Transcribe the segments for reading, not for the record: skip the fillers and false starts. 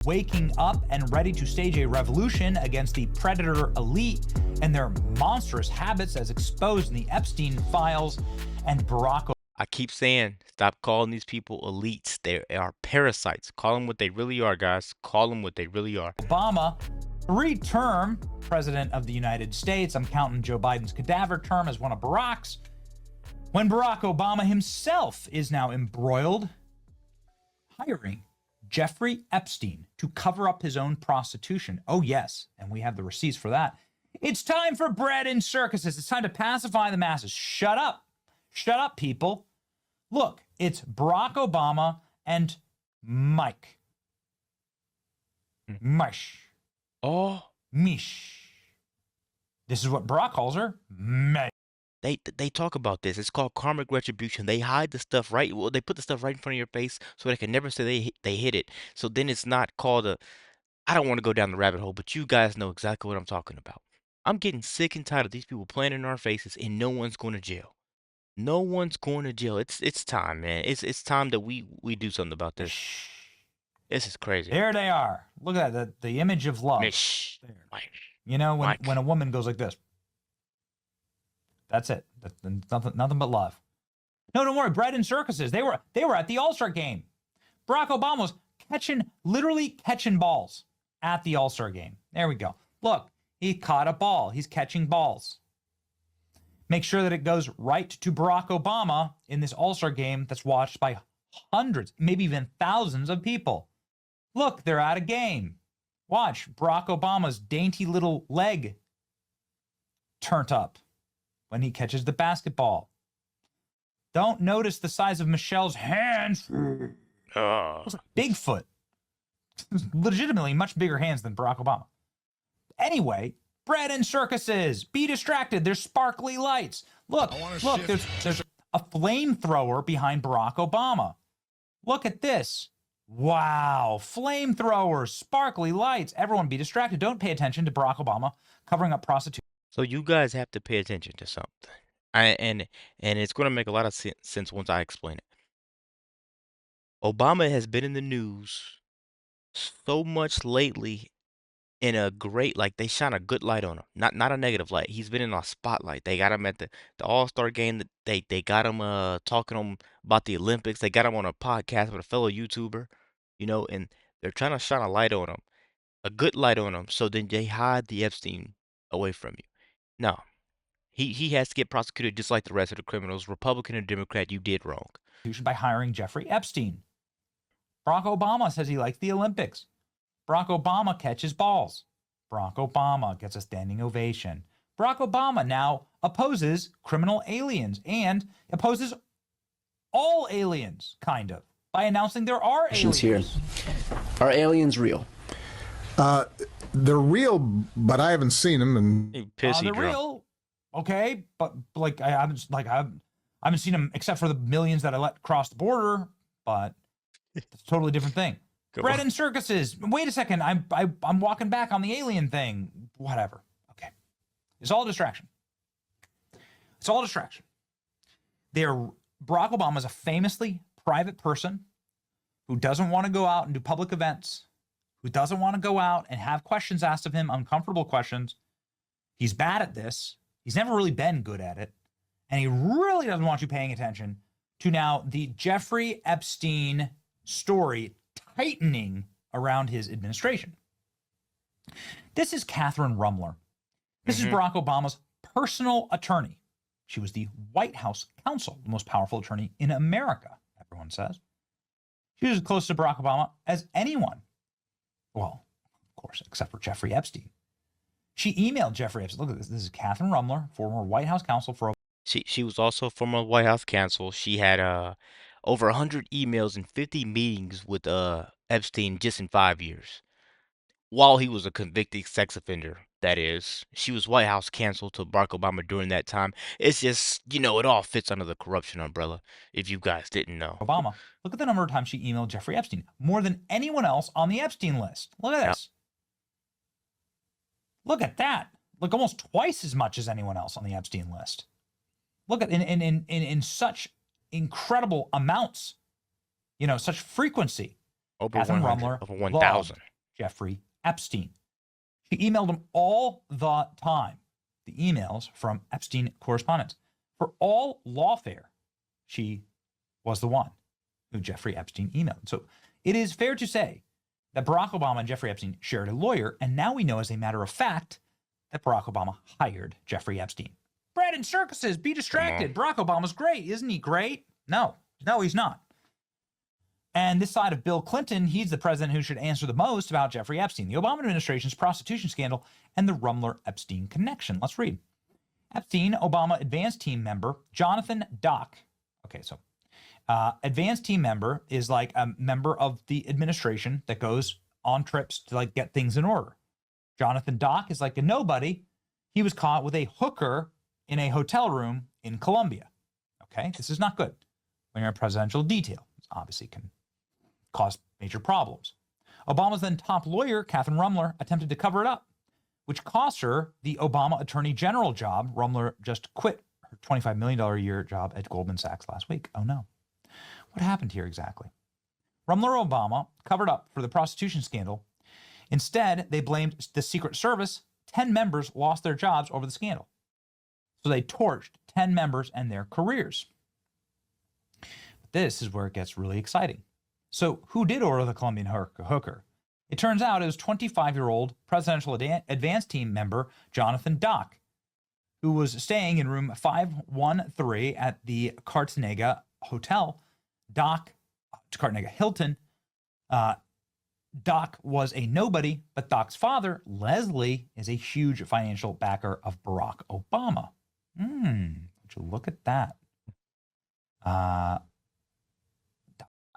waking up and ready to stage a revolution against the predator elite and their monstrous habits as exposed in the Epstein files. And Barack I keep saying, stop calling these people elites. They are parasites. Call them what they really are, guys. Call them what they really are. Obama, three-term president of the United States. I'm counting Joe Biden's cadaver term as one of Barack's. When Barack Obama himself is now embroiled, hiring Jeffrey Epstein to cover up his own prostitution. Oh, yes, and we have the receipts for that. It's time for bread and circuses. It's time to pacify the masses. Shut up. Shut up, people. Look, it's Barack Obama and Mike. Mish. Oh. Mish. This is what Barack calls her. Mish. They talk about this. It's called karmic retribution. They hide the stuff right. Well, they put the stuff right in front of your face so they can never say they hit it. So then it's not called a. I don't want to go down the rabbit hole, but you guys know exactly what I'm talking about. I'm getting sick and tired of these people playing in our faces, and no one's going to jail. No one's going to jail. It's time, man. It's time that we do something about this. This is crazy. There they are. Look at that. The image of love. Mish. You know, when a woman goes like this. That's it. That's nothing but love. No, don't worry. Bread and circuses. They were at the All-Star game. Barack Obama was literally catching balls at the All-Star game. There we go. Look, he caught a ball. He's catching balls. Make sure that it goes right to Barack Obama in this All-Star game that's watched by hundreds, maybe even thousands of people. Look, they're at a game. Watch Barack Obama's dainty little leg turned up when he catches the basketball. Don't notice the size of Michelle's hands. Bigfoot. Legitimately much bigger hands than Barack Obama. Anyway, bread and circuses. Be distracted. There's sparkly lights. Look, there's a flamethrower behind Barack Obama. Look at this. Wow, flamethrowers, sparkly lights. Everyone be distracted. Don't pay attention to Barack Obama covering up prostitution. So you guys have to pay attention to something. And it's going to make a lot of sense once I explain it. Obama has been in the news so much lately in a great, like they shine a good light on him, not a negative light. He's been in a spotlight. They got him at the All-Star game. They got him talking about the Olympics. They got him on a podcast with a fellow YouTuber, and they're trying to shine a light on him, a good light on him. So then they hide the Epstein away from you. No, he has to get prosecuted just like the rest of the criminals. Republican and Democrat, you did wrong. By hiring Jeffrey Epstein. Barack Obama says he likes the Olympics. Barack Obama catches balls. Barack Obama gets a standing ovation. Barack Obama now opposes criminal aliens and opposes all aliens, kind of, by announcing there are aliens. Here. Are aliens real? They're real, but I haven't seen them. And they're real, okay, but like I haven't seen them except for the millions that I let cross the border. But it's a totally different thing. Bread and circuses. Wait a second, I'm walking back on the alien thing. Whatever. Okay, it's all a distraction. It's all a distraction. Barack Obama is a famously private person who doesn't want to go out and do public events, who doesn't want to go out and have questions asked of him, uncomfortable questions. He's bad at this. He's never really been good at it. And he really doesn't want you paying attention to now the Jeffrey Epstein story tightening around his administration. This is Catherine Ruemmler. This is Barack Obama's personal attorney. She was the White House counsel, the most powerful attorney in America, everyone says. She was as close to Barack Obama as anyone. Well, of course, except for Jeffrey Epstein. She emailed Jeffrey Epstein. Look at this. This is Catherine Ruemmler, former White House counsel for. She was also a former White House counsel. She had over 100 emails and 50 meetings with Epstein just in 5 years. While he was a convicted sex offender, that is. She was White House counsel to Barack Obama during that time. It's just, it all fits under the corruption umbrella, if you guys didn't know. Obama. Look at the number of times she emailed Jeffrey Epstein. More than anyone else on the Epstein list. Look at this. Look at that. Like almost twice as much as anyone else on the Epstein list. Look at in such incredible amounts, such frequency. Over 100, over 1,000. Jeffrey Epstein. She emailed him all the time, the emails from Epstein correspondence. For all lawfare, she was the one who Jeffrey Epstein emailed. So it is fair to say that Barack Obama and Jeffrey Epstein shared a lawyer, and now we know as a matter of fact that Barack Obama hired Jeffrey Epstein. Bread and circuses, be distracted. Barack Obama's great. Isn't he great? No, he's not. And this side of Bill Clinton, he's the president who should answer the most about Jeffrey Epstein, the Obama administration's prostitution scandal, and the Ruemmler-Epstein connection. Let's read. Epstein, Obama advanced team member, Jonathan Dock. Okay, so advanced team member is like a member of the administration that goes on trips to like get things in order. Jonathan Dock is like a nobody. He was caught with a hooker in a hotel room in Colombia. Okay, this is not good when you're in presidential detail. It obviously can cause major problems. Obama's then top lawyer, Catherine Ruemmler, attempted to cover it up, which cost her the Obama Attorney General job. Ruemmler just quit her $25 million a year job at Goldman Sachs last week. Oh no. What happened here exactly? Ruemmler and Obama covered up for the prostitution scandal. Instead, they blamed the Secret Service. 10 members lost their jobs over the scandal. So they torched 10 members and their careers. But this is where it gets really exciting. So who did order the Colombian hooker? It turns out it was 25-year-old presidential advance team member Jonathan Dock, who was staying in room 513 at the Cartagena Hotel. Cartagena Hilton. Dock was a nobody, but Dock's father, Leslie, is a huge financial backer of Barack Obama. Would you look at that?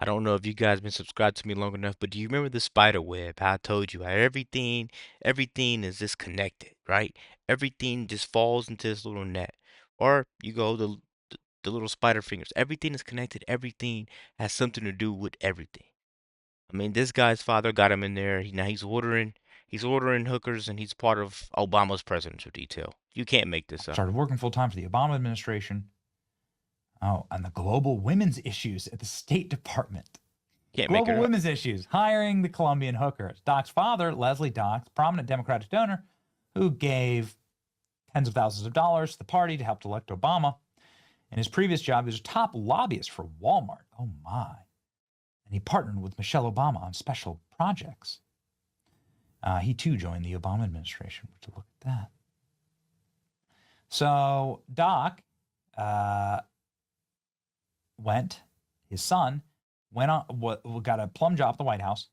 I don't know if you guys been subscribed to me long enough, but do you remember the spider web? How I told you how everything is just connected, right? Everything just falls into this little net. Or you go the little spider fingers. Everything is connected. Everything has something to do with everything. I mean, this guy's father got him in there. Now he's ordering hookers, and he's part of Obama's presidential detail. You can't make this up. Started working full time for the Obama administration. Oh, and the global women's issues at the State Department. Can't make it Global up. women's issues, hiring the Colombian hooker. Dock's father, Leslie Dock, prominent Democratic donor, who gave tens of thousands of dollars to the party to help elect Obama. In his previous job, he was a top lobbyist for Walmart. Oh my. And he partnered with Michelle Obama on special projects. He too joined the Obama administration. Would you look at that? So Dock his son went on, got a plum job at the White House,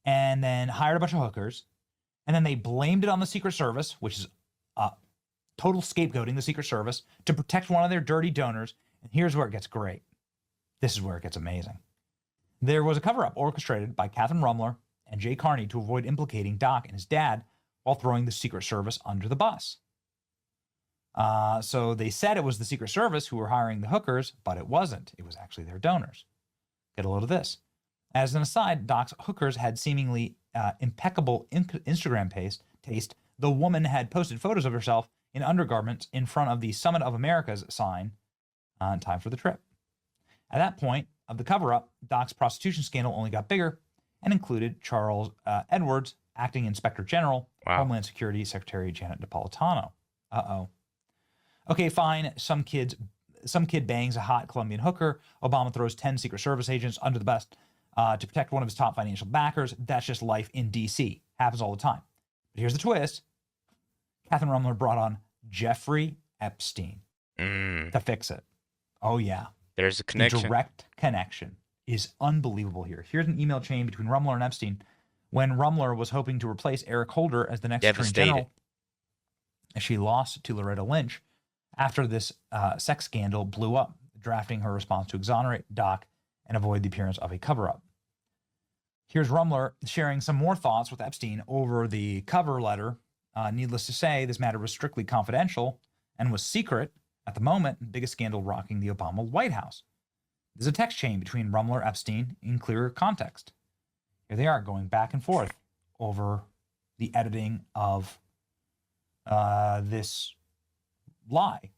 and then hired a bunch of hookers, and then they blamed it on the Secret Service, which is total scapegoating the Secret Service to protect one of their dirty donors. And here's where it gets great. This is where it gets amazing. There was a cover-up orchestrated by Catherine Ruemmler and Jay Carney to avoid implicating Dock and his dad while throwing the Secret Service under the bus. So they said it was the Secret Service who were hiring the hookers, but it wasn't. It was actually their donors. Get a load of this. As an aside, Dock's hookers had seemingly impeccable Instagram taste. The woman had posted photos of herself in undergarments in front of the Summit of America's sign in time for the trip. At that point of the cover-up, Dock's prostitution scandal only got bigger and included Charles Edwards, acting Inspector General, Homeland Security Secretary Janet Napolitano. Uh-oh. Okay, fine. Some kid bangs a hot Colombian hooker. Obama throws 10 Secret Service agents under the bus to protect one of his top financial backers. That's just life in D.C. Happens all the time. But here's the twist. Catherine Ruemmler brought on Jeffrey Epstein to fix it. Oh, yeah. There's a connection. The direct connection is unbelievable here. Here's an email chain between Ruemmler and Epstein when Ruemmler was hoping to replace Eric Holder as the next Attorney General. She lost to Loretta Lynch after this sex scandal blew up, drafting her response to exonerate Dock and avoid the appearance of a cover-up. Here's Ruemmler sharing some more thoughts with Epstein over the cover letter. Needless to say, this matter was strictly confidential and was secret at the moment, biggest scandal rocking the Obama White House. There's a text chain between Ruemmler and Epstein in clear context. Here they are going back and forth over the editing of this lie.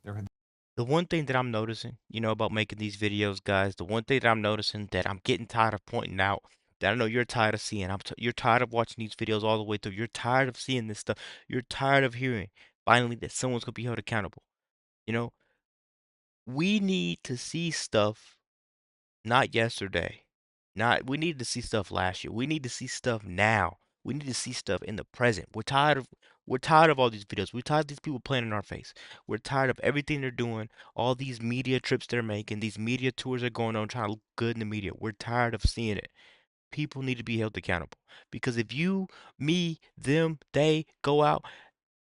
The one thing that I'm noticing, about making these videos, guys, the one thing that I'm noticing that I'm getting tired of pointing out that I know you're tired of seeing. You're tired of watching these videos all the way through. You're tired of seeing this stuff. You're tired of hearing finally that someone's gonna be held accountable. You know, we need to see stuff not yesterday. Not we need to see stuff last year. We need to see stuff now. We need to see stuff in the present. We're tired of all these videos. We're tired of these people playing in our face. We're tired of everything they're doing, all these media trips they're making, these media tours they're going on trying to look good in the media. We're tired of seeing it. People need to be held accountable. Because if you, me, them, they go out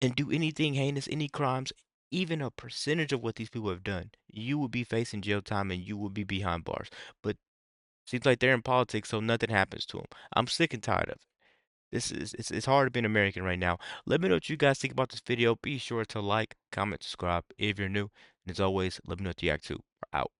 and do anything heinous, any crimes, even a percentage of what these people have done, you would be facing jail time and you would be behind bars. But seems like they're in politics, so nothing happens to them. I'm sick and tired of it. It's hard to be an American right now. Let me know what you guys think about this video. Be sure to like, comment, subscribe if you're new. And as always, let me know what you react to. We're out.